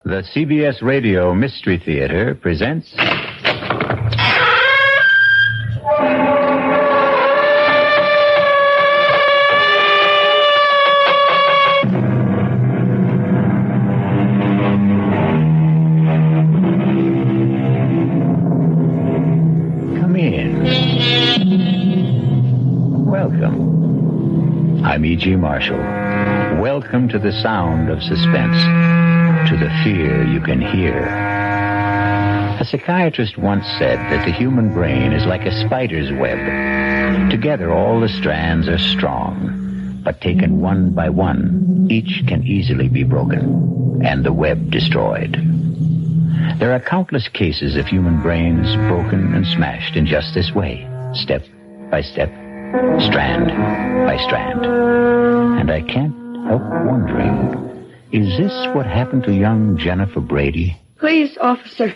The CBS Radio Mystery Theater presents... Come in. Welcome. I'm E.G. Marshall. Welcome to the sound of suspense. To the fear you can hear. A psychiatrist once said that the human brain is like a spider's web. Together all the strands are strong, but taken one by one, each can easily be broken, and the web destroyed. There are countless cases of human brains broken and smashed in just this way, step by step, strand by strand. And I can't help wondering... is this what happened to young Jennifer Brady? Please, officer,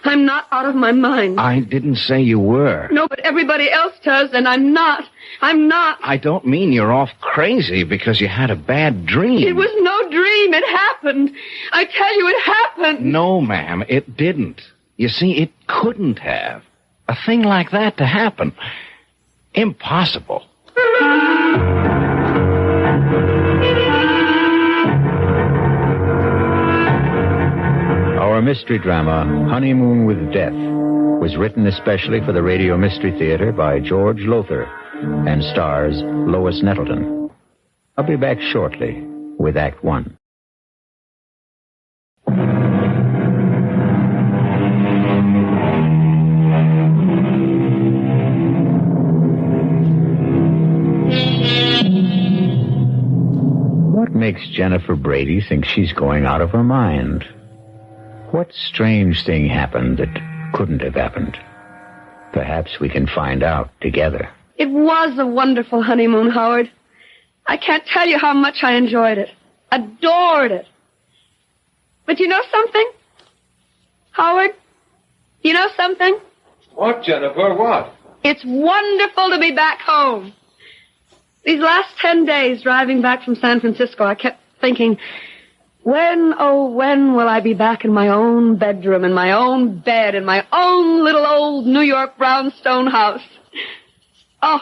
I'm not out of my mind. I didn't say you were. No, but everybody else does, and I'm not. I'm not. I don't mean you're off crazy because you had a bad dream. It was no dream. It happened. I tell you, it happened. No, ma'am, it didn't. You see, it couldn't have. A thing like that to happen. Impossible. Our mystery drama, Honeymoon with Death, was written especially for the Radio Mystery Theater by George Lowther and stars Lois Nettleton. I'll be back shortly with Act One. What makes Jennifer Brady think she's going out of her mind? What strange thing happened that couldn't have happened? Perhaps we can find out together. It was a wonderful honeymoon, Howard. I can't tell you how much I enjoyed it. Adored it. But you know something? Howard, you know something? What, Jennifer, what? It's wonderful to be back home. These last 10 days driving back from San Francisco, I kept thinking... when, oh, when will I be back in my own bedroom, in my own bed, in my own little old New York brownstone house? Oh,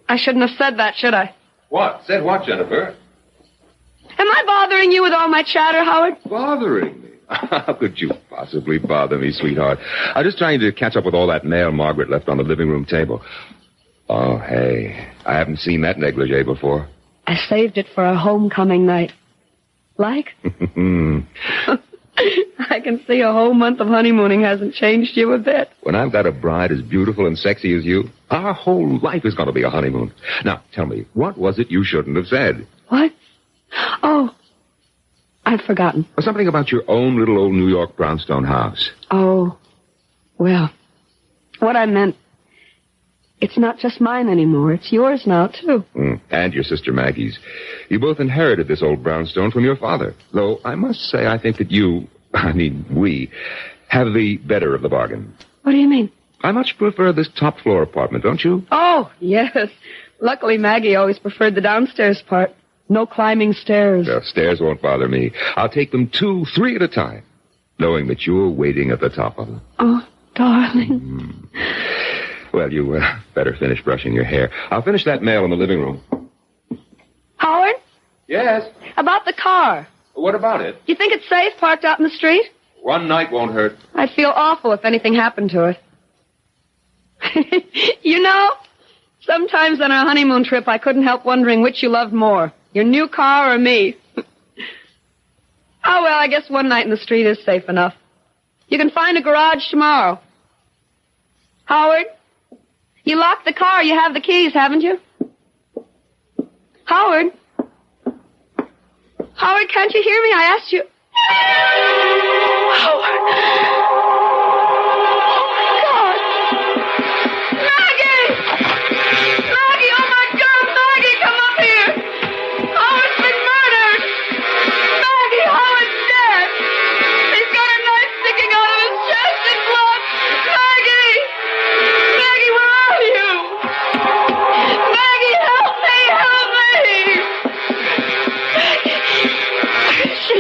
I shouldn't have said that, should I? What? Said what, Jennifer? Am I bothering you with all my chatter, Howard? Bothering me? How could you possibly bother me, sweetheart? I'm just trying to catch up with all that mail Margaret left on the living room table. Oh, hey, I haven't seen that negligee before. I saved it for our homecoming night. Like? I can see a whole month of honeymooning hasn't changed you a bit. When I've got a bride as beautiful and sexy as you, our whole life is going to be a honeymoon. Now, tell me, what was it you shouldn't have said? What? Oh, I've forgotten. Something about your own little old New York brownstone house. Oh, well, what I meant, it's not just mine anymore. It's yours now, too. And your sister Maggie's. You both inherited this old brownstone from your father. Though I must say I think that we, have the better of the bargain. What do you mean? I much prefer this top floor apartment, don't you? Oh, yes. Luckily, Maggie always preferred the downstairs part. No climbing stairs. Well, stairs won't bother me. I'll take them 2, 3 at a time, knowing that you're waiting at the top of them. Oh, darling. Well, you better finish brushing your hair. I'll finish that mail in the living room. Howard? Yes? About the car. What about it? You think it's safe parked out in the street? One night won't hurt. I'd feel awful if anything happened to it. You know, sometimes on our honeymoon trip, I couldn't help wondering which you loved more, your new car or me. Oh, well, I guess one night in the street is safe enough. You can find a garage tomorrow. Howard? You locked the car. You have the keys, haven't you? Howard? Howard, can't you hear me? I asked you. Howard. Oh, my God. Maggie! Maggie, oh, my God. Maggie, come up here. Howard's been murdered. Maggie, Howard's dead. He's got a knife sticking out of his chest and blood. Maggie! Maggie, where are you? Maggie, help me! Help me! Maggie! Where is she?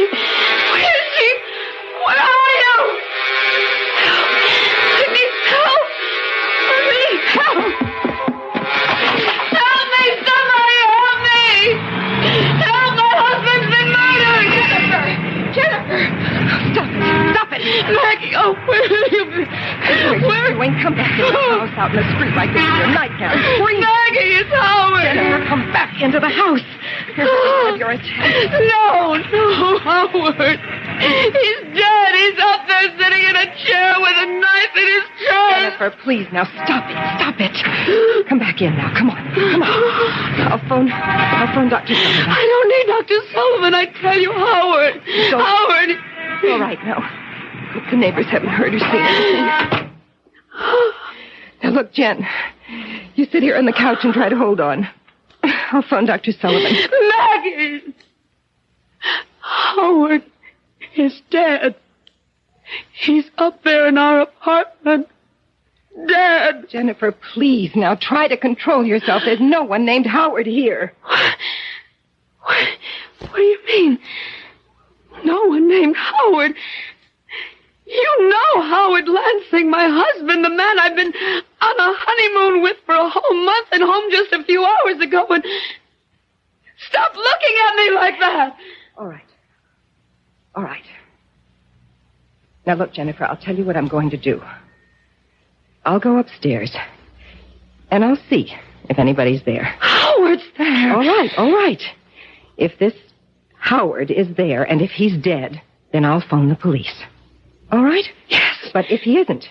Maggie, oh, where have you been? Where? You ain't come back into the house out in the street like this in your nightgown. Scream. Maggie, it's Howard. Jennifer, come back into the house. Here's a your attack. No, Howard. He's dead. He's up there sitting in a chair with a knife in his chest. Jennifer, please, now stop it. Stop it. Come back in now. Come on. I'll phone Dr. Sullivan. I don't need Dr. Sullivan. I tell you, Howard. Howard. All right, now. Hope the neighbors haven't heard or seen anything. Now, look, Jen. You sit here on the couch and try to hold on. I'll phone Dr. Sullivan. Maggie! Howard is dead. He's up there in our apartment. Dead. Jennifer, please, now try to control yourself. There's no one named Howard here. What do you mean? No one named Howard? You know Howard Lansing, my husband, the man I've been on a honeymoon with for a whole month and home just a few hours ago. And stop looking at me like that. All right. Now, look, Jennifer, I'll tell you what I'm going to do. I'll go upstairs, and I'll see if anybody's there. Howard's there. All right. If this Howard is there, and if he's dead, then I'll phone the police. All right? Yes. But if he isn't,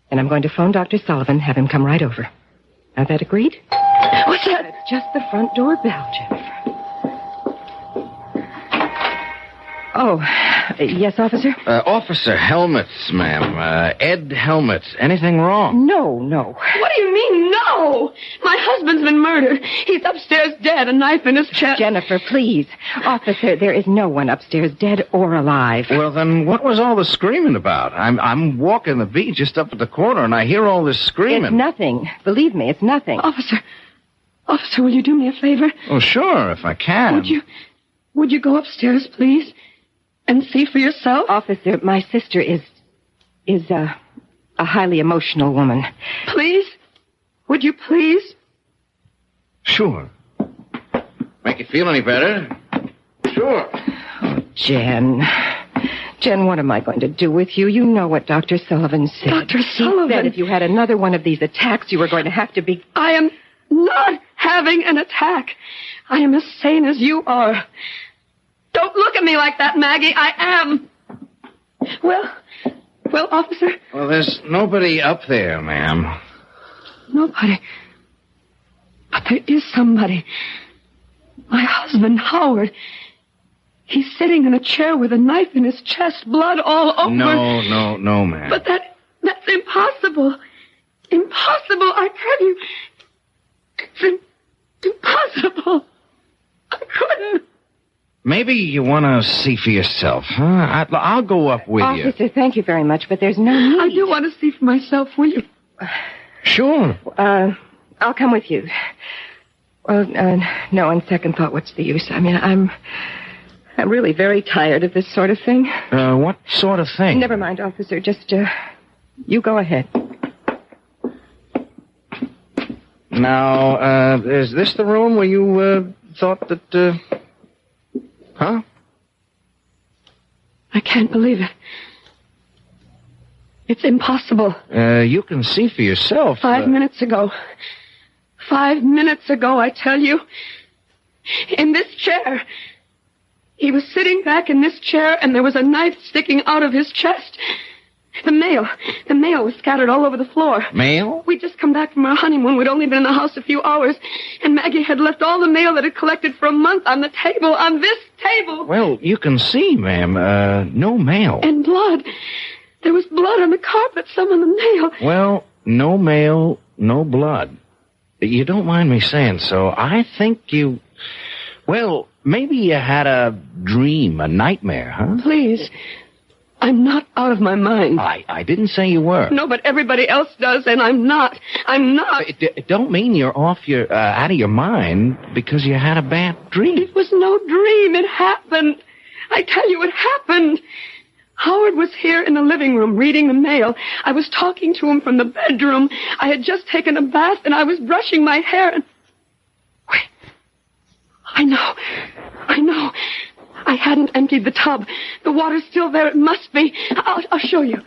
then I'm going to phone Dr. Sullivan, have him come right over. Now, that agreed? What's that? It's just the front door bell, Jennifer. Oh, yes, officer? Officer Helmets, ma'am. Ed Helmets. Anything wrong? No. What do you mean, no? My husband's been murdered. He's upstairs dead, a knife in his chest. Jennifer, please. Officer, there is no one upstairs, dead or alive. Well, then what was all the screaming about? I'm walking the beat just up at the corner, and I hear all this screaming. It's nothing. Believe me, it's nothing. Officer, will you do me a favor? Oh, sure, if I can. Would you go upstairs, please? And see for yourself? Officer, my sister is a highly emotional woman. Please? Would you please? Sure. Make you feel any better? Sure. Oh, Jen, what am I going to do with you? You know what Dr. Sullivan said. Dr. Sullivan? He said if you had another one of these attacks, you were going to have to be... I am not having an attack. I am as sane as you are. Don't look at me like that, Maggie. I am. Well, officer? Well, there's nobody up there, ma'am. Nobody. But there is somebody. My husband, Howard. He's sitting in a chair with a knife in his chest, blood all over. No, ma'am. But that's impossible. Impossible, I tell you. It's impossible. I couldn't. Maybe you want to see for yourself, huh? I'll go up with you. Officer, thank you very much, but there's no need. I do want to see for myself, will you? Sure. I'll come with you. Well, no, on second thought, what's the use? I mean, I'm really very tired of this sort of thing. What sort of thing? Never mind, officer. Just, you go ahead. Now, is this the room where you, thought that, Huh? I can't believe it. It's impossible. You can see for yourself. 5 minutes ago. 5 minutes ago, I tell you. In this chair. He was sitting back in this chair, and there was a knife sticking out of his chest. The mail was scattered all over the floor. Mail? We'd just come back from our honeymoon. We'd only been in the house a few hours. And Maggie had left all the mail that had collected for a month on the table, on this table. Well, you can see, ma'am, no mail. And blood. There was blood on the carpet, some on the mail. Well, no mail, no blood. You don't mind me saying so. I think you... Well, maybe you had a dream, a nightmare, huh? Please. I'm not out of my mind. I didn't say you were. No, but everybody else does, and I'm not. I'm not. It don't mean you're out of your mind because you had a bad dream. It was no dream. It happened. I tell you, it happened. Howard was here in the living room reading the mail. I was talking to him from the bedroom. I had just taken a bath, and I was brushing my hair, and... Wait. I know. I hadn't emptied the tub. The water's still there. It must be. I'll show you.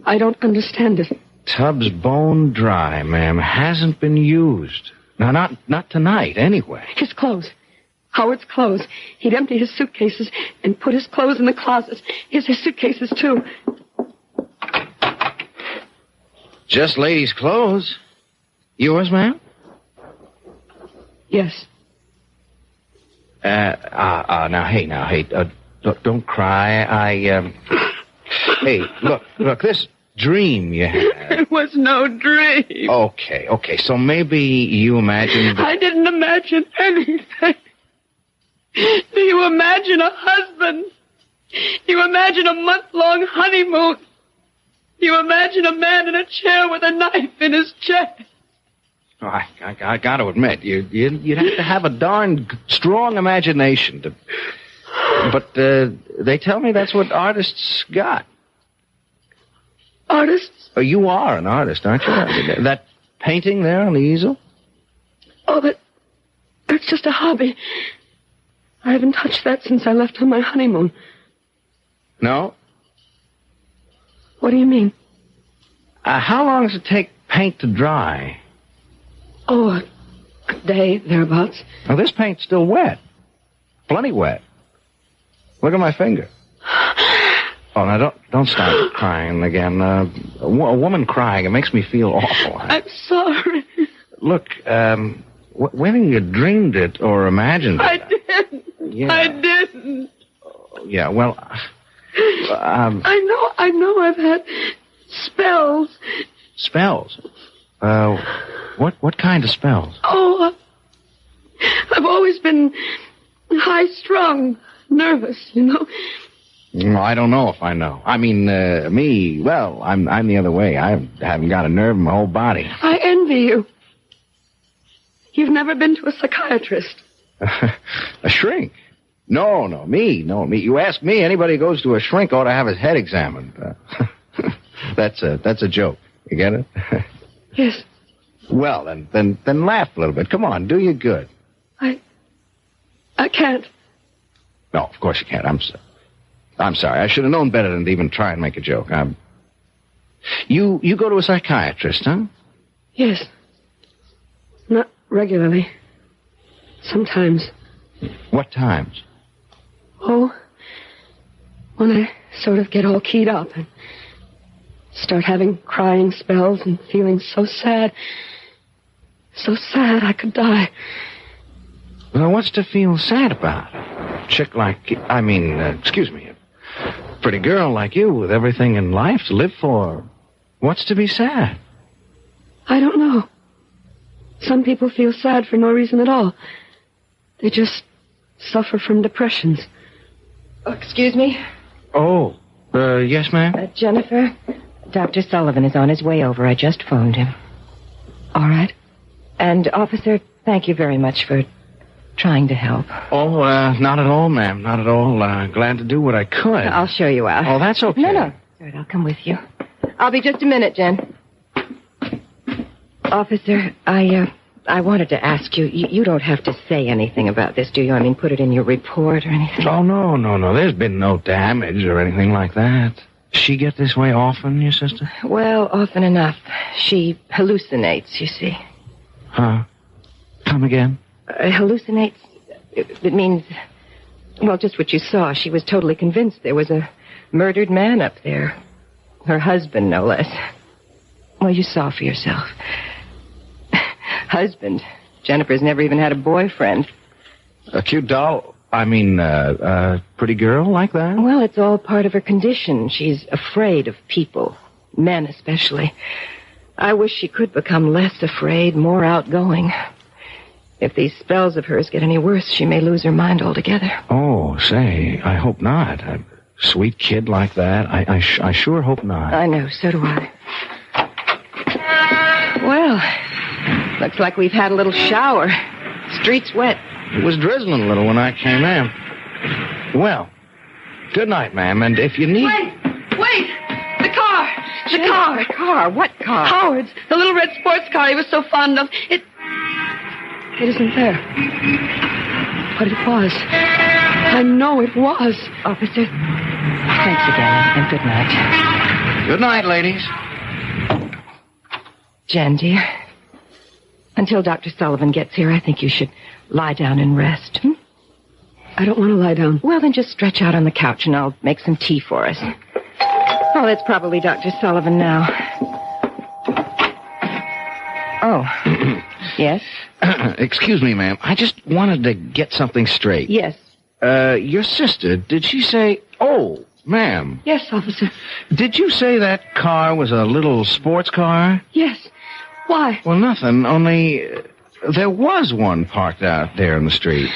I don't understand it. Tub's bone dry, ma'am. Hasn't been used. Now, not tonight, anyway. His clothes. Howard's clothes. He'd empty his suitcases and put his clothes in the closet. Here's his suitcases, too. Just ladies' clothes. Yours, ma'am? Yes. Now, hey, don't cry. Hey, look, this dream you had. It was no dream. Okay, so maybe you imagined... I didn't imagine anything. Do you imagine a husband? Do you imagine a month-long honeymoon? Do you imagine a man in a chair with a knife in his chest? Oh, I got to admit, you'd have to have a darn strong imagination to... But they tell me that's what artists got. Artists? Oh, you are an artist, aren't you? That painting there on the easel? Oh, that's just a hobby. I haven't touched that since I left on my honeymoon. No? What do you mean? How long does it take paint to dry? Oh, a day, thereabouts. Well, this paint's still wet. Plenty wet. Look at my finger. Oh, now don't start crying again. A woman crying, it makes me feel awful. I'm sorry. Look, whether you dreamed it or imagined it... I didn't. Yeah. I didn't. Yeah, well... I know I've had spells. Spells? What kind of spells? Oh, I've always been high-strung, nervous, you know. I don't know if I know. I mean, me, well, I'm the other way. I haven't got a nerve in my whole body. I envy you. You've never been to a psychiatrist. A shrink? No, me. You ask me, anybody who goes to a shrink ought to have his head examined. That's a joke. You get it? Yes. Well, then laugh a little bit. Come on, do you good. I can't. No, of course you can't. I'm sorry. I should have known better than to even try and make a joke. You go to a psychiatrist, huh? Yes. Not regularly. Sometimes. What times? Oh, when I sort of get all keyed up and start having crying spells and feeling so sad I could die. Well, what's to feel sad about? A chick like, excuse me, a pretty girl like you with everything in life to live for. What's to be sad? I don't know. Some people feel sad for no reason at all. They just suffer from depressions. Oh, excuse me? Oh, yes, ma'am? Jennifer, Dr. Sullivan is on his way over. I just phoned him. All right. And, officer, thank you very much for trying to help. Oh, not at all, ma'am. Not at all. Glad to do what I could. I'll show you out. Oh, that's okay. No. All right, I'll come with you. I'll be just a minute, Jen. Officer, I wanted to ask you, you don't have to say anything about this, do you? I mean, put it in your report or anything? Oh, no. There's been no damage or anything like that. She get this way often, your sister? Well, often enough. She hallucinates, you see. Huh? Come again? Hallucinates? It means, well, just what you saw. She was totally convinced there was a murdered man up there. Her husband, no less. Well, you saw for yourself. Husband. Jennifer's never even had a boyfriend. A cute doll? Pretty girl like that? Well, it's all part of her condition. She's afraid of people. Men, especially. I wish she could become less afraid, more outgoing. If these spells of hers get any worse, she may lose her mind altogether. Oh, say, I hope not. A sweet kid like that, I sure hope not. I know, so do I. Well, looks like we've had a little shower. Street's wet. It was drizzling a little when I came in. Well, good night, ma'am, and if you need... Wait! The car! The car? What car? Howard's. The little red sports car he was so fond of. It isn't there. But it was. I know it was. Officer, thanks again, and good night. Good night, ladies. Jen, dear, until Dr. Sullivan gets here, I think you should lie down and rest. I don't want to lie down. Well, then just stretch out on the couch and I'll make some tea for us. Oh, that's probably Dr. Sullivan now. Oh, yes? Excuse me, ma'am. I just wanted to get something straight. Yes. Your sister, did she say... Oh, ma'am. Yes, officer. Did you say that car was a little sports car? Yes. Why? Well, nothing, only there was one parked out there in the street.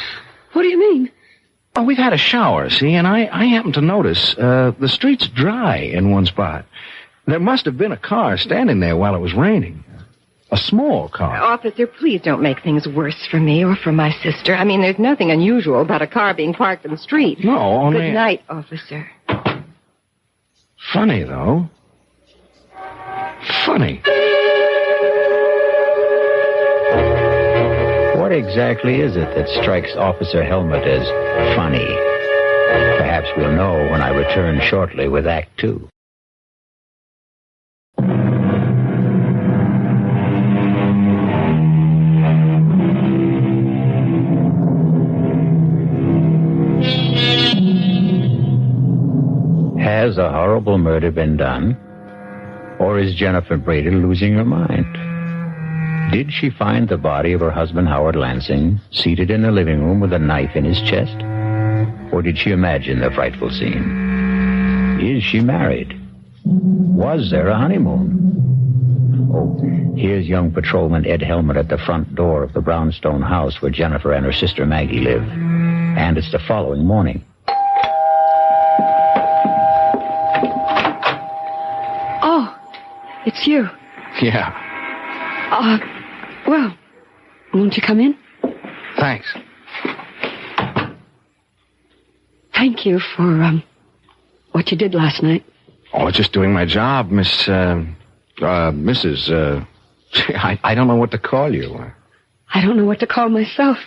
What do you mean? Oh, we've had a shower, see, and I happened to notice the street's dry in one spot. There must have been a car standing there while it was raining. A small car. Officer, please don't make things worse for me or for my sister. I mean, there's nothing unusual about a car being parked in the street. No, only... Good night, officer. Funny, though. Funny. What exactly is it that strikes Officer Helmut as funny? Perhaps we'll know when I return shortly with Act 2. Has a horrible murder been done? Or is Jennifer Brady losing her mind? Did she find the body of her husband, Howard Lansing, seated in the living room with a knife in his chest? Or did she imagine the frightful scene? Is she married? Was there a honeymoon? Oh, here's young patrolman Ed Helmut at the front door of the brownstone house where Jennifer and her sister Maggie live. And it's the following morning. Oh, it's you. Yeah. Well, won't you come in? Thanks. Thank you for, what you did last night. Oh, just doing my job, Mrs. I don't know what to call you. I don't know what to call myself.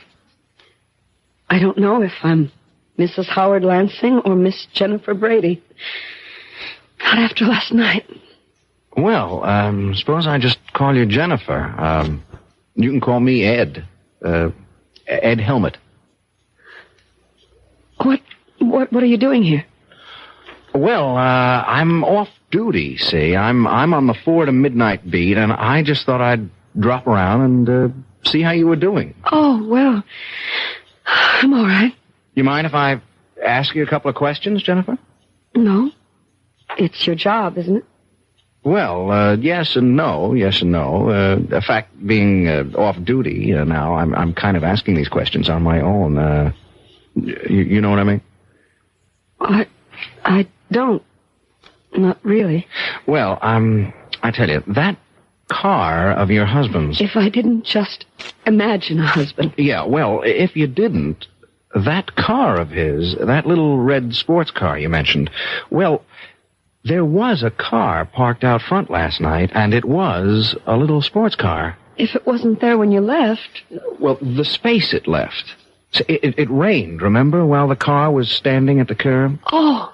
I don't know if I'm Mrs. Howard Lansing or Miss Jennifer Brady. Not after last night. Well, suppose I just call you Jennifer. You can call me Ed. Ed Helmut. What are you doing here? Well, I'm off duty, see. I'm on the 4 to midnight beat, and I just thought I'd drop around and see how you were doing. Oh, well, I'm all right. You mind if I ask you a couple of questions, Jennifer? No. It's your job, isn't it? Well, yes and no. The fact being off duty now, I'm kind of asking these questions on my own. You know what I mean? I don't. Not really. Well, I tell you, that car of your husband's... If I didn't just imagine a husband. Yeah, well, if you didn't, that car of his, that little red sports car you mentioned, well... There was a car parked out front last night, and it was a little sports car. If it wasn't there when you left... Well, the space it left. It rained, remember, while the car was standing at the curb? Oh,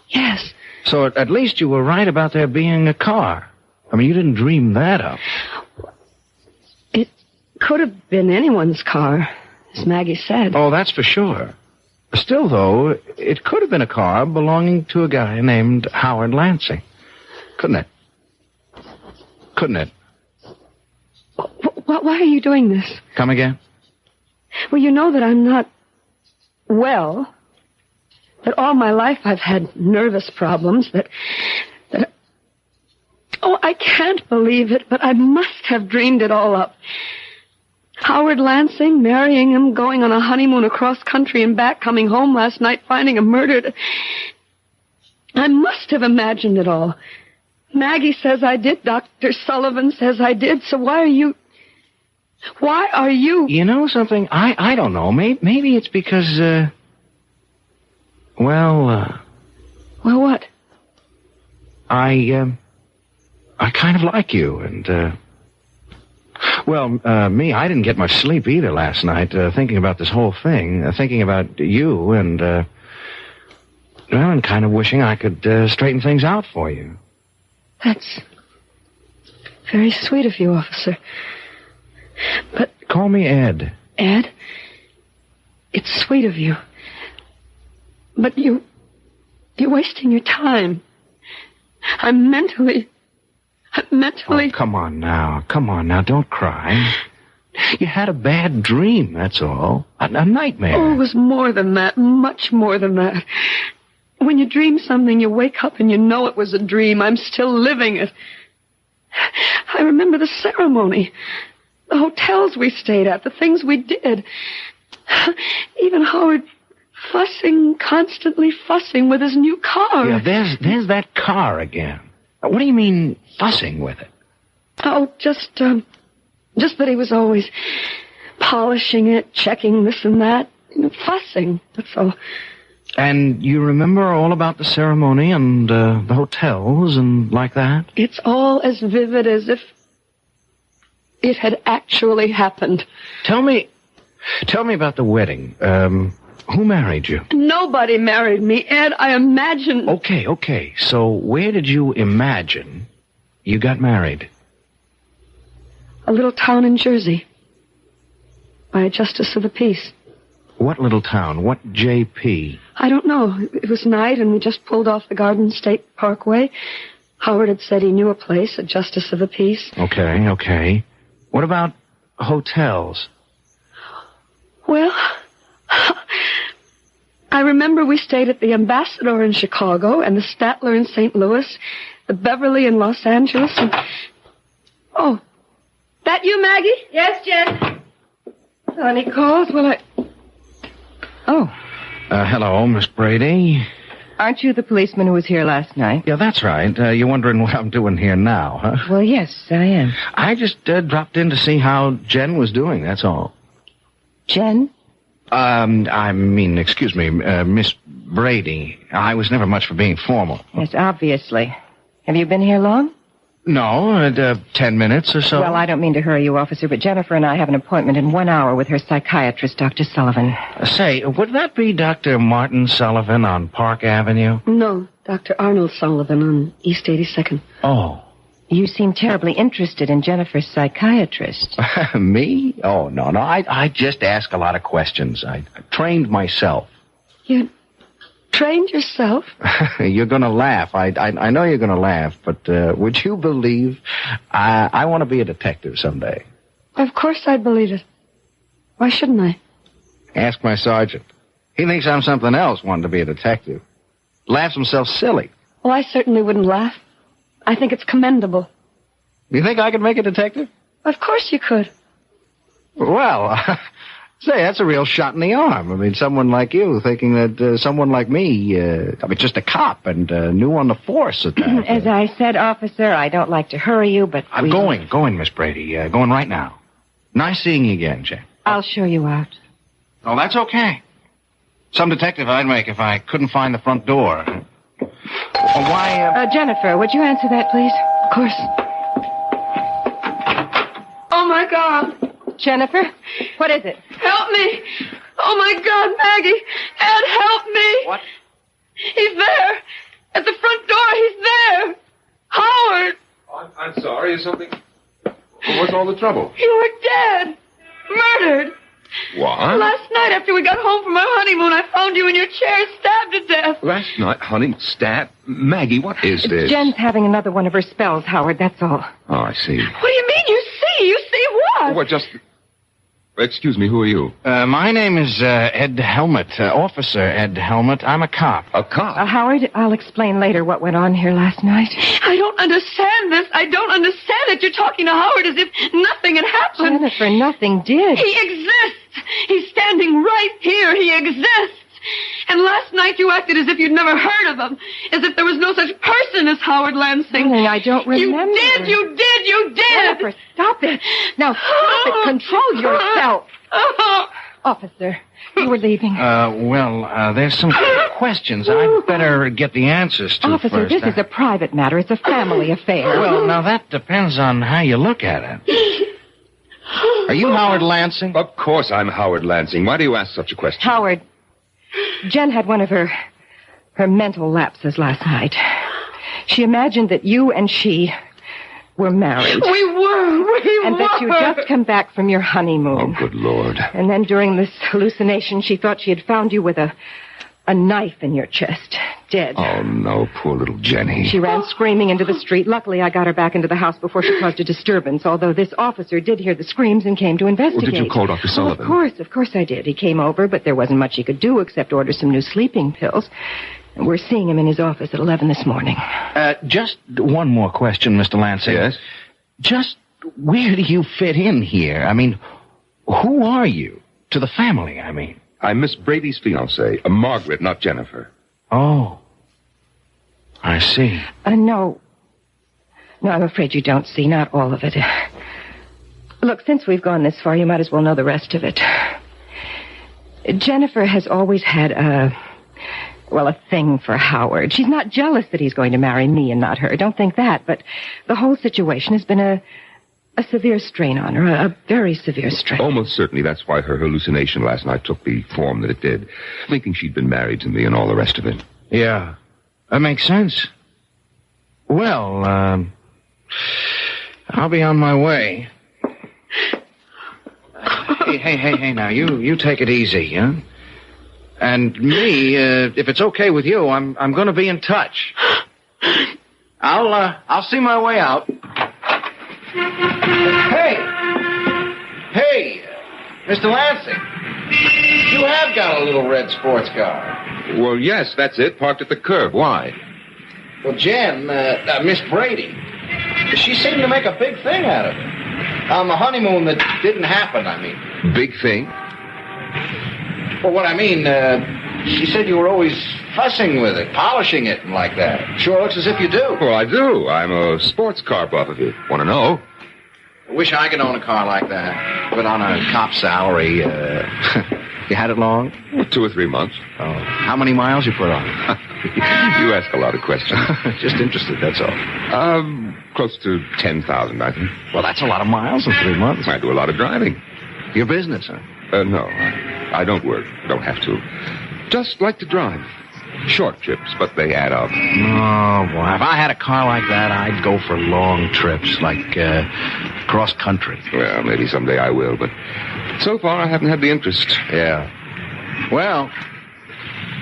yes. So at least you were right about there being a car. I mean, you didn't dream that up. It could have been anyone's car, as Maggie said. Oh, that's for sure. Still, though, it could have been a car belonging to a guy named Howard Lansing. Couldn't it? Couldn't it? Why are you doing this? Come again? Well, you know that I'm not well. That all my life I've had nervous problems. That... Oh, I can't believe it, but I must have dreamed it all up. Howard Lansing, marrying him, going on a honeymoon across country and back, coming home last night, finding him murdered. I must have imagined it all. Maggie says I did. Dr. Sullivan says I did. So why are you... You know something? I don't know. Maybe it's because, Well, what? I kind of like you, and, Well, me, I didn't get much sleep either last night, thinking about this whole thing, thinking about you and, well, and kind of wishing I could straighten things out for you. That's very sweet of you, officer. But... Call me Ed. Ed? It's sweet of you. But you're wasting your time. I'm mentally... Oh, come on now, don't cry. You had a bad dream, that's all. A nightmare. Oh, it was more than that, much more than that. When you dream something, you wake up and you know it was a dream. I'm still living it. I remember the ceremony, the hotels we stayed at, the things we did. Even Howard constantly fussing with his new car. Yeah, there's that car again. What do you mean, fussing with it? Oh, just that he was always polishing it, checking this and that, fussing, that's all. And you remember all about the ceremony and the hotels and like that? It's all as vivid as if it had actually happened. Tell me about the wedding. Who married you? Nobody married me, Ed. I imagined... Okay. So where did you imagine you got married? A little town in Jersey. By a justice of the peace. What little town? What JP? I don't know. It was night and we just pulled off the Garden State Parkway. Howard had said he knew a place, a justice of the peace. Okay. What about hotels? Well... I remember we stayed at the Ambassador in Chicago and the Statler in St. Louis, the Beverly in Los Angeles, and... Oh, that you, Maggie? Yes, Jen. Any calls? Oh. Hello, Miss Brady. Aren't you the policeman who was here last night? Yeah, that's right. You're wondering what I'm doing here now, huh? Well, yes, I am. I just dropped in to see how Jen was doing, that's all. Jen? Excuse me, Miss Brady. I was never much for being formal. Yes, obviously. Have you been here long? No, 10 minutes or so. Well, I don't mean to hurry you, officer, but Jennifer and I have an appointment in 1 hour with her psychiatrist, Dr. Sullivan. Say, would that be Dr. Martin Sullivan on Park Avenue? No, Dr. Arnold Sullivan on East 82nd. Oh. You seem terribly interested in Jennifer's psychiatrist. Me? Oh, no. I just ask a lot of questions. I trained myself. You trained yourself? You're going to laugh. I know you're going to laugh, but would you believe I want to be a detective someday? Of course I'd believe it. Why shouldn't I? Ask my sergeant. He thinks I'm something else wanting to be a detective. Laughs himself silly. Well, I certainly wouldn't laugh. I think it's commendable. You think I could make a detective? Of course you could. Well, say, that's a real shot in the arm. I mean, someone like you thinking that someone like me, just a cop and new on the force at that. As I said, officer, I don't like to hurry you, but I'm going, Miss Brady. Going right now. Nice seeing you again, Jen. I'll show you out. Oh, that's okay. Some detective I'd make if I couldn't find the front door. Why, Jennifer, would you answer that, please? Of course. Oh, my God. Jennifer? What is it? Help me. Oh, my God, Maggie. Ed, help me. What? He's there. At the front door, he's there. Howard. Oh, I'm sorry. Is something... What's all the trouble? You were dead. Murdered. What? Last night after we got home from our honeymoon, I found you in your chair, stabbed to death. Last night, honey, Maggie, what is this? Jen's having another one of her spells, Howard, that's all. Oh, I see. What do you mean you see? You see what? What, just... Excuse me, who are you? My name is Ed Helmut, Officer Ed Helmut. I'm a cop. A cop? Howard, I'll explain later what went on here last night. I don't understand this. I don't understand it. You're talking to Howard as if nothing had happened. Jennifer, nothing did. He exists. He's standing right here. He exists. And last night you acted as if you'd never heard of him. As if there was no such person as Howard Lansing. Darling, I don't remember. You did. Jennifer, stop it. Now, stop it. Control yourself. Officer, you were leaving. There's some questions I'd better get the answers to Officer, first. this is a private matter. It's a family affair. Well, now that depends on how you look at it. Are you Howard Lansing? Of course I'm Howard Lansing. Why do you ask such a question? Howard, Jen had one of her mental lapses last night. She imagined that you and she were married. We were. And that you'd just come back from your honeymoon. Oh, good Lord. And then during this hallucination, she thought she had found you with a knife in your chest, dead. Oh, no, poor little Jenny. She ran screaming into the street. Luckily, I got her back into the house before she caused a disturbance, although this officer did hear the screams and came to investigate. Well, did you call Dr. Sullivan? Of course I did. He came over, but there wasn't much he could do except order some new sleeping pills. And we're seeing him in his office at 11 this morning. Just one more question, Mr. Lansing. Yes? Just where do you fit in here? I mean, who are you? To the family, I mean. I'm Miss Brady's fiancée, Margaret, not Jennifer. Oh. I see. No, I'm afraid you don't see. Not all of it. Look, since we've gone this far, you might as well know the rest of it. Jennifer has always had a thing for Howard. She's not jealous that he's going to marry me and not her. Don't think that. But the whole situation has been a severe strain on her, a very severe strain. Almost certainly that's why her hallucination last night took the form that it did, thinking she'd been married to me and all the rest of it. Yeah, that makes sense. Well, I'll be on my way. Hey, now, you take it easy, huh? And me, if it's okay with you, I'm going to be in touch. I'll see my way out. Hey, Mr. Lansing, you have got a little red sports car. Well, yes, that's it, parked at the curb. Why? Well, Jen, Miss Brady, she seemed to make a big thing out of it. On the honeymoon that didn't happen, I mean. Big thing? Well, what I mean, she said you were always fussing with it, polishing it and like that. Sure looks as if you do. Well, I do. I'm a sports car buff, if you want to know. I wish I could own a car like that, but on a cop salary. You had it long? 2 or 3 months. Oh, how many miles you put on it? You ask a lot of questions. Just interested, that's all. Close to 10,000, I think. Well, that's a lot of miles in 3 months. I do a lot of driving. Your business, huh? No, I don't work. Don't have to. Just like to drive. Short trips, but they add up. Oh, boy. If I had a car like that, I'd go for long trips, like cross country. Well, maybe someday I will, but so far I haven't had the interest. Yeah. Well,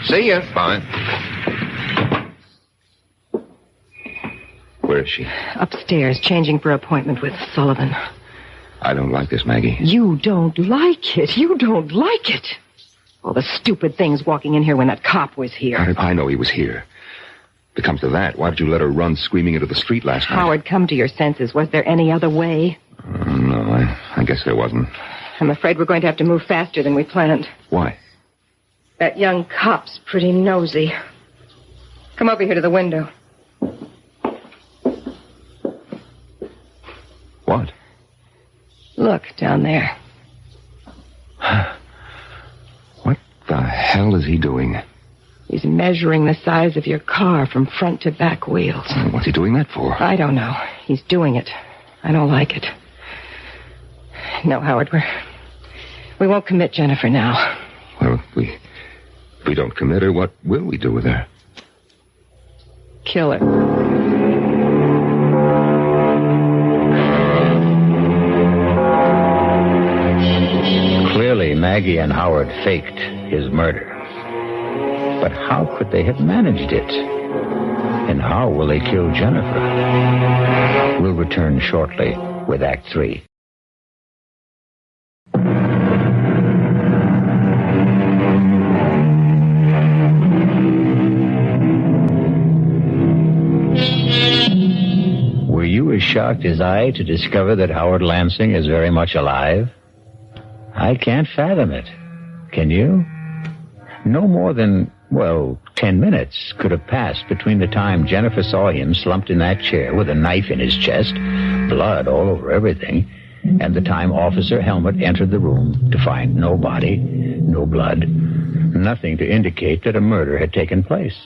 see ya. Bye. Where is she? Upstairs, changing for appointment with Sullivan. I don't like this, Maggie. You don't like it. You don't like it. All the stupid things walking in here when that cop was here. How did I know he was here? If it comes to that, why did you let her run screaming into the street last night? Howard, come to your senses. Was there any other way? No, I guess there wasn't. I'm afraid we're going to have to move faster than we planned. Why? That young cop's pretty nosy. Come over here to the window. What? Look, down there. What the hell is he doing? He's measuring the size of your car from front to back wheels. What's he doing that for? I don't know. He's doing it. I don't like it. No, Howard, we won't commit Jennifer now. Well, if we don't commit her, what will we do with her? Kill her. Clearly, Maggie and Howard faked his murder. But how could they have managed it? And how will they kill Jennifer? We'll return shortly with Act 3. Were you as shocked as I to discover that Howard Lansing is very much alive? I can't fathom it. Can you? No more than, 10 minutes could have passed between the time Jennifer saw him slumped in that chair with a knife in his chest, blood all over everything, and the time Officer Helmut entered the room to find no body, no blood, nothing to indicate that a murder had taken place.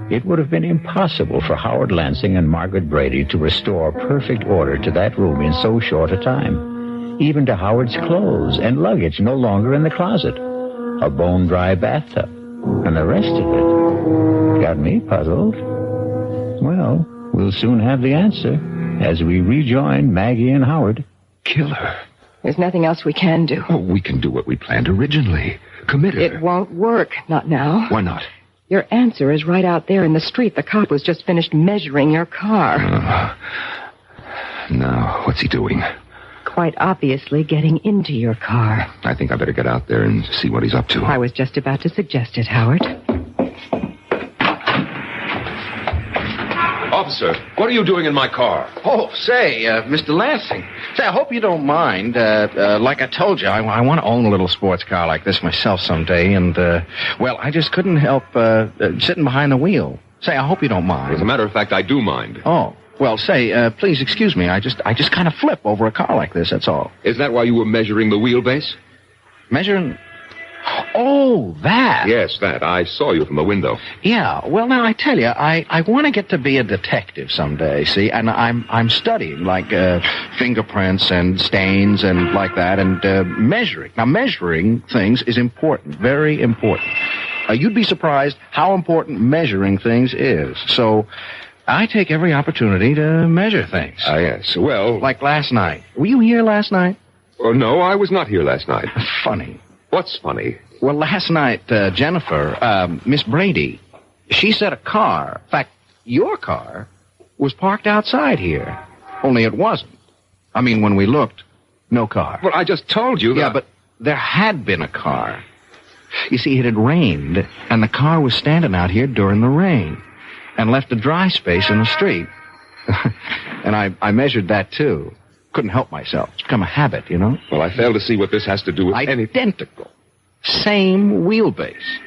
It would have been impossible for Howard Lansing and Margaret Brady to restore perfect order to that room in so short a time. even to Howard's clothes and luggage no longer in the closet, a bone-dry bathtub, and the rest of it. Got me puzzled. Well, we'll soon have the answer as we rejoin Maggie and Howard. Kill her. There's nothing else we can do. Oh, we can do what we planned originally. Commit her. It won't work. Not now. Why not? Your answer is right out there in the street. The cop was just finished measuring your car. Now, what's he doing? Quite obviously getting into your car. I think I better get out there and see what he's up to. I was just about to suggest it, Howard. Officer, what are you doing in my car? Oh, say, Mr. Lansing. Say, I hope you don't mind. Like I told you, I want to own a little sports car like this myself someday, and, well, I just couldn't help sitting behind the wheel. Say, I hope you don't mind. As a matter of fact, I do mind. Oh, well, say, please excuse me. I just kind of flip over a car like this, that's all. Is that why you were measuring the wheelbase? Measuring? Oh, that. Yes, that. I saw you from the window. Yeah, well, now, I tell you, I want to get to be a detective someday, see? And I'm studying, like, fingerprints and stains and like that, and measuring. Now, measuring things is important, very important. You'd be surprised how important measuring things is. So, I take every opportunity to measure things. Yes. Well... Like last night. Were you here last night? Oh, no, I was not here last night. Funny. What's funny? Well, last night, Jennifer, Miss Brady, she said a car, in fact, your car, was parked outside here. Only it wasn't. I mean, when we looked, no car. Well, I just told you that... Yeah, but there had been a car. You see, it had rained, and the car was standing out here during the rain, and left a dry space in the street. And I measured that, too. Couldn't help myself. It's become a habit, you know? Well, I fail to see what this has to do with Identical. Same wheelbase.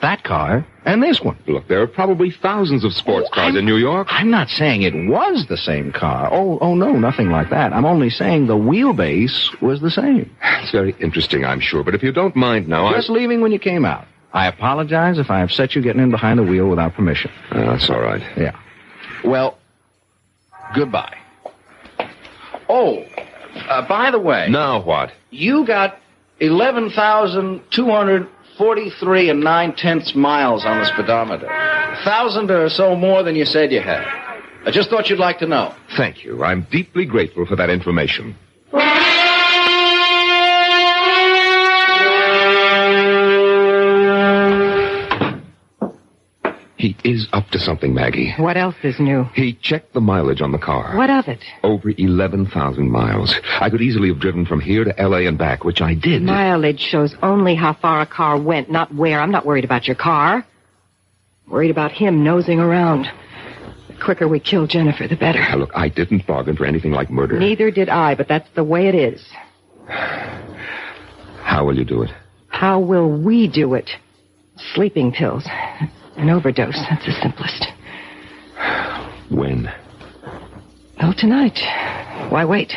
That car and this one. Look, there are probably thousands of sports cars in New York. I'm not saying it was the same car. Oh, no, nothing like that. I'm only saying the wheelbase was the same. It's very interesting, I'm sure, but if you don't mind now, Just leaving when you came out. I apologize if I upset you getting in behind the wheel without permission. That's all right. Yeah. Well, goodbye. Oh, by the way... Now what? You got 11,243 and 9/10 miles on the speedometer. 1,000 or so more than you said you had. I just thought you'd like to know. Thank you. I'm deeply grateful for that information. He is up to something, Maggie. What else is new? He checked the mileage on the car. What of it? Over 11,000 miles. I could easily have driven from here to L.A. and back, which I did. Mileage shows only how far a car went, not where. I'm not worried about your car. I'm worried about him nosing around. The quicker we kill Jennifer, the better. Now, look, I didn't bargain for anything like murder. Neither did I, but that's the way it is. How will you do it? How will we do it? Sleeping pills. An overdose, that's the simplest. When? Well, tonight. Why wait?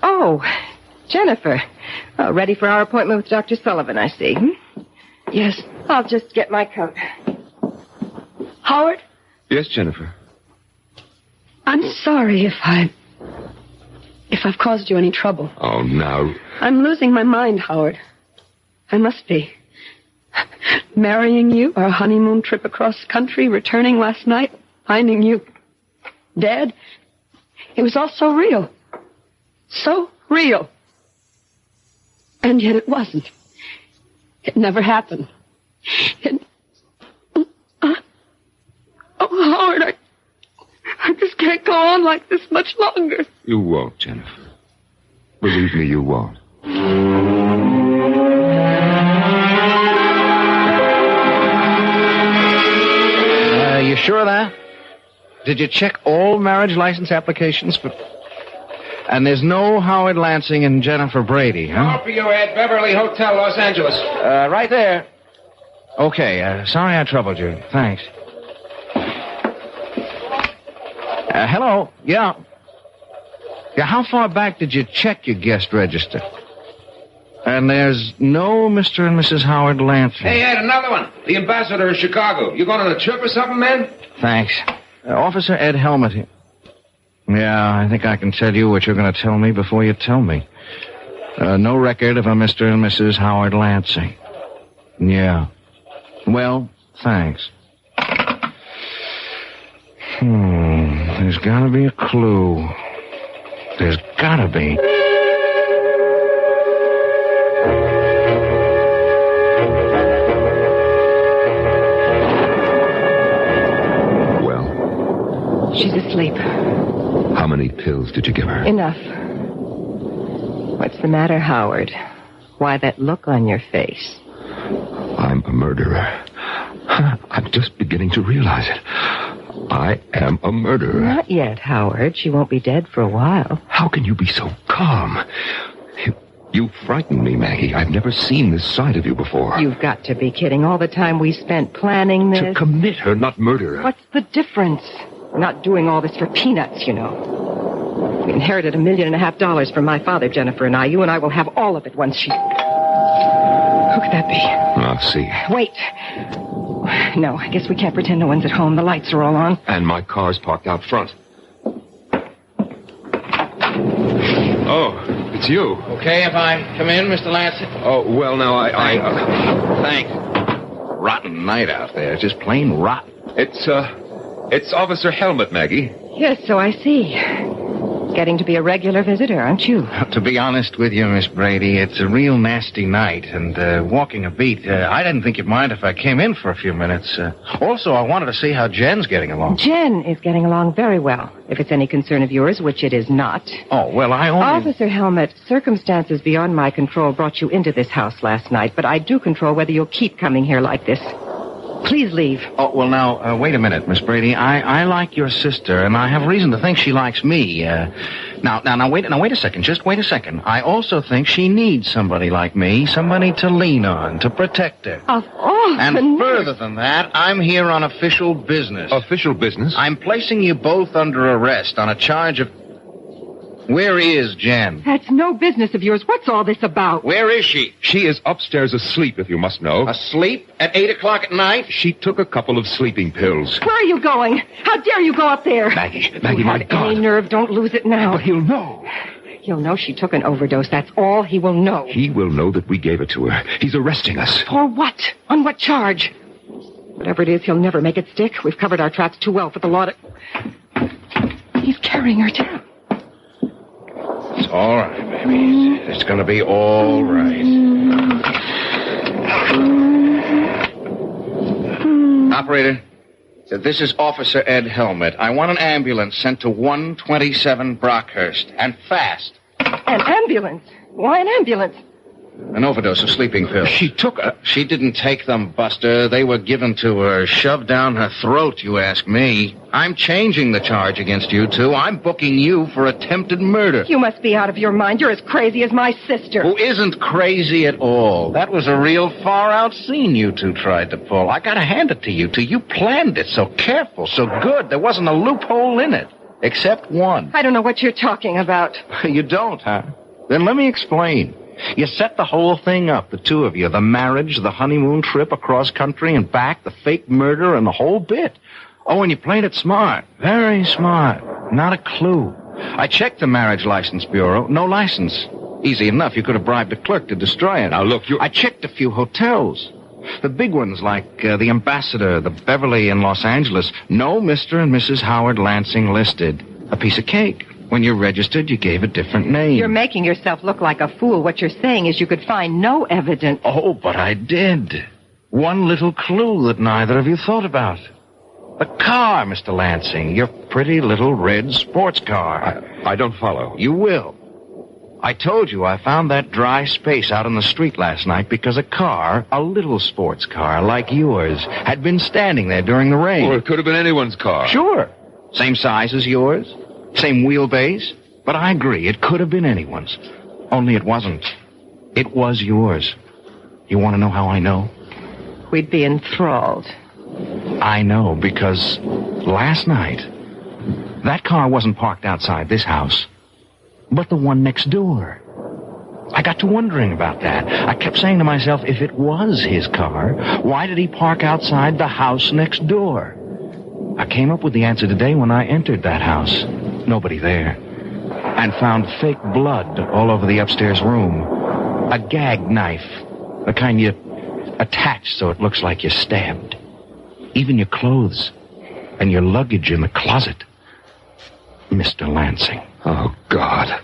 Oh, Jennifer. Oh, ready for our appointment with Dr. Sullivan, I see. Yes, I'll just get my coat. Howard, Yes, Jennifer. I'm sorry if I've caused you any trouble. Oh, now... I'm losing my mind, Howard. I must be. Marrying you, our honeymoon trip across country, returning last night, finding you dead. It was all so real. So real. And yet it wasn't. It never happened. Howard, I just can't go on like this much longer. You won't, Jennifer. Believe me, you won't. You sure of that? Did you check all marriage license applications? And there's no Howard Lansing and Jennifer Brady, huh? Call for you at Beverly Hotel, Los Angeles. Right there. Okay, sorry I troubled you. Thanks. Hello? Yeah. Yeah, how far back did you check your guest register? And there's no Mr. and Mrs. Howard Lansing. Hey, Ed, another one. The ambassador of Chicago. You going on a trip or something, man? Thanks. Officer Ed Helmut here. Yeah, I think I can tell you what you're going to tell me before you tell me. No record of a Mr. and Mrs. Howard Lansing. Yeah. Well, thanks. There's got to be a clue. There's got to be. Well? She's asleep. How many pills did you give her? Enough. What's the matter, Howard? Why that look on your face? I'm a murderer. I'm just beginning to realize it. I am a murderer. Not yet, Howard. She won't be dead for a while. How can you be so calm? You frighten me, Maggie. I've never seen this side of you before. You've got to be kidding. All the time we spent planning this. To commit her, not murder her. What's the difference? We're not doing all this for peanuts, you know. We inherited $1.5 million from my father, Jennifer and I. You and I will have all of it once she... Who could that be? I'll see. Wait. No, I guess we can't pretend no one's at home. The lights are all on. And my car's parked out front. Oh, it's you. Okay if I come in, Mr. Lansing? Oh, well, now, Thanks. Rotten night out there. Just plain rotten. It's Officer Helmet, Maggie. Yes, so I see. Getting to be a regular visitor, aren't you? To be honest with you, Miss Brady, it's a real nasty night, and walking a beat, I didn't think you'd mind if I came in for a few minutes. Also, I wanted to see how Jen's getting along. Jen is getting along very well, if it's any concern of yours, which it is not. Oh, well, I only... Officer Helmet, circumstances beyond my control brought you into this house last night, but I do control whether you'll keep coming here like this. Please leave. Oh, well, now, wait a minute, Miss Brady. I like your sister, and I have reason to think she likes me. Now, wait a second. Just wait a second. I also think she needs somebody like me, somebody to lean on, to protect her. Of all And further than that, I'm here on official business. Official business? I'm placing you both under arrest on a charge of... Where is Jen? That's no business of yours. What's all this about? Where is she? She is upstairs asleep, if you must know. Asleep? At 8 o'clock at night? She took a couple of sleeping pills. Where are you going? How dare you go up there? Maggie, You my have God. any nerve, don't lose it now. But he'll know. He'll know she took an overdose. That's all he will know. He will know that we gave it to her. He's arresting us. For what? On what charge? Whatever it is, he'll never make it stick. We've covered our tracks too well for the law to... He's carrying her down. It's all right, baby. It's going to be all right. Operator, this is Officer Ed Helmet. I want an ambulance sent to 127 Brockhurst, and fast. An ambulance? Why an ambulance? An overdose of sleeping pills. She took a... She didn't take them, Buster. They were given to her, shoved down her throat, you ask me. I'm changing the charge against you two. I'm booking you for attempted murder. You must be out of your mind. You're as crazy as my sister. Who isn't crazy at all. That was a real far-out scene you two tried to pull. I gotta hand it to you two. You planned it so careful, so good. There wasn't a loophole in it. Except one. I don't know what you're talking about. You don't, huh? Then let me explain. You set the whole thing up, the two of you. The marriage, the honeymoon trip across country and back, the fake murder, and the whole bit. Oh, and you played it smart. Very smart. Not a clue. I checked the marriage license bureau. No license. Easy enough. You could have bribed a clerk to destroy it. Now, look, you... I checked a few hotels. The big ones like the Ambassador, the Beverly in Los Angeles. No Mr. and Mrs. Howard Lansing listed. A piece of cake. When you registered, you gave a different name. You're making yourself look like a fool. What you're saying is you could find no evidence. Oh, but I did. One little clue that neither of you thought about. The car, Mr. Lansing. Your pretty little red sports car. I don't follow. You will. I told you I found that dry space out on the street last night because a car, a little sports car like yours, had been standing there during the rain. Well, it could have been anyone's car. Sure. Same size as yours. Same wheelbase. But I agree, it could have been anyone's. Only it wasn't. It was yours. You want to know how I know? We'd be enthralled. I know, because last night, that car wasn't parked outside this house, but the one next door. I got to wondering about that. I kept saying to myself, if it was his car, why did he park outside the house next door? I came up with the answer today when I entered that house. nobody there, and found fake blood all over the upstairs room. A gag knife, the kind you attach so it looks like you're stabbed. Even your clothes and your luggage in the closet. Mr. Lansing. Oh, God.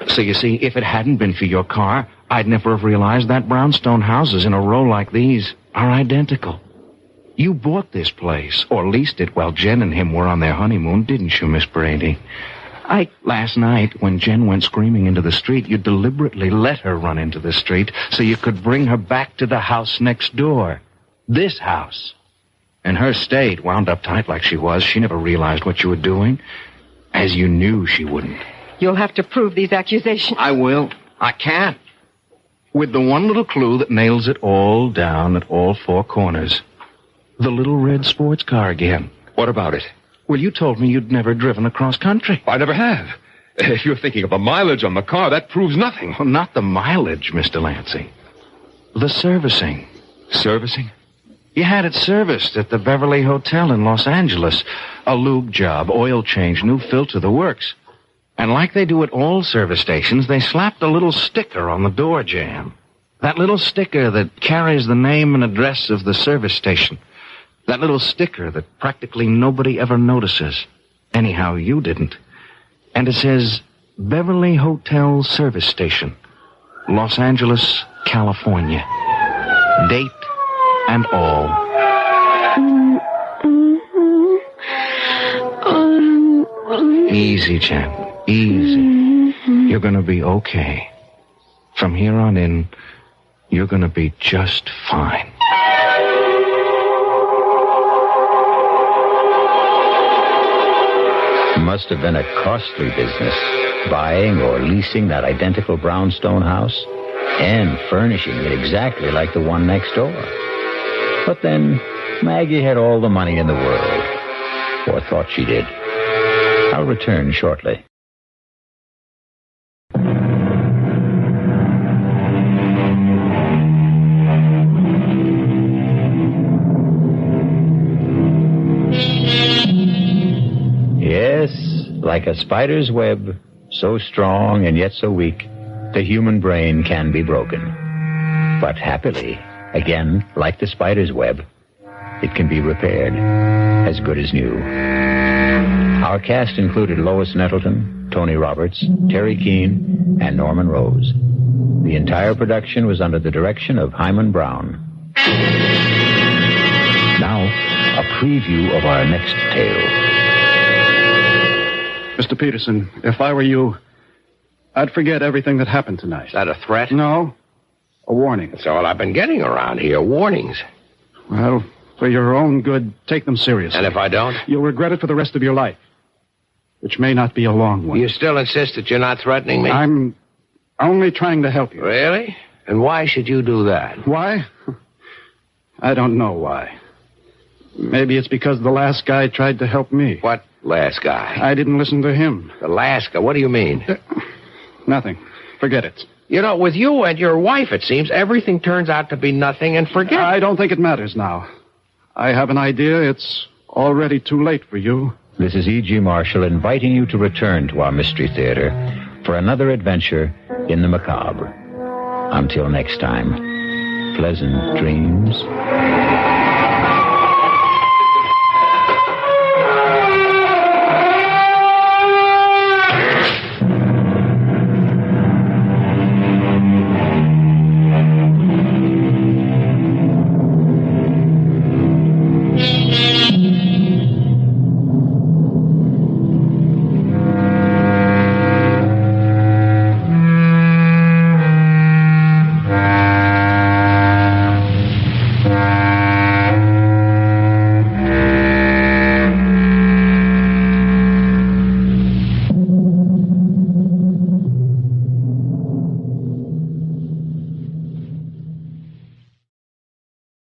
So you see, if it hadn't been for your car, I'd never have realized that brownstone houses in a row like these are identical. You bought this place, or leased it while Jen and him were on their honeymoon, didn't you, Miss Brady? Last night, when Jen went screaming into the street, you deliberately let her run into the street so you could bring her back to the house next door. This house. In her state, wound up tight like she was, she never realized what you were doing, as you knew she wouldn't. You'll have to prove these accusations. I will. I can't. With the one little clue that nails it all down at all four corners. The little red sports car again. What about it? Well, you told me you'd never driven across country. I never have. If you're thinking of the mileage on the car, that proves nothing. Well, not the mileage, Mr. Lansing. The servicing. Servicing? You had it serviced at the Beverly Hotel in Los Angeles. A lube job, oil change, new filter, the works. And like they do at all service stations, they slapped a little sticker on the door jamb. That little sticker that carries the name and address of the service station. That little sticker that practically nobody ever notices. Anyhow, you didn't. And it says, Beverly Hotel Service Station, Los Angeles, California. Date and all. Easy, Jen. Easy. You're gonna be okay. From here on in, you're gonna be just fine. Must have been a costly business, buying or leasing that identical brownstone house and furnishing it exactly like the one next door. But then Maggie had all the money in the world, or thought she did. I'll return shortly. Yes, like a spider's web, so strong and yet so weak, the human brain can be broken. But happily, again, like the spider's web, it can be repaired, as good as new. Our cast included Lois Nettleton, Tony Roberts, Teri Keane, and Norman Rose. The entire production was under the direction of Himan Brown. Now, a preview of our next tale. Mr. Peterson, if I were you, I'd forget everything that happened tonight. Is that a threat? No, a warning. That's all I've been getting around here, warnings. Well, for your own good, take them seriously. And if I don't? You'll regret it for the rest of your life, which may not be a long one. You still insist that you're not threatening me? I'm only trying to help you. Really? And why should you do that? Why? I don't know why. Maybe it's because the last guy tried to help me. What last guy? I didn't listen to him. The last guy? What do you mean? Nothing. Forget it. You know, with you and your wife, it seems, everything turns out to be nothing and forget. I don't think it matters now. I have an idea it's already too late for you. This is E.G. Marshall inviting you to return to our Mystery Theater for another adventure in the macabre. Until next time, pleasant dreams.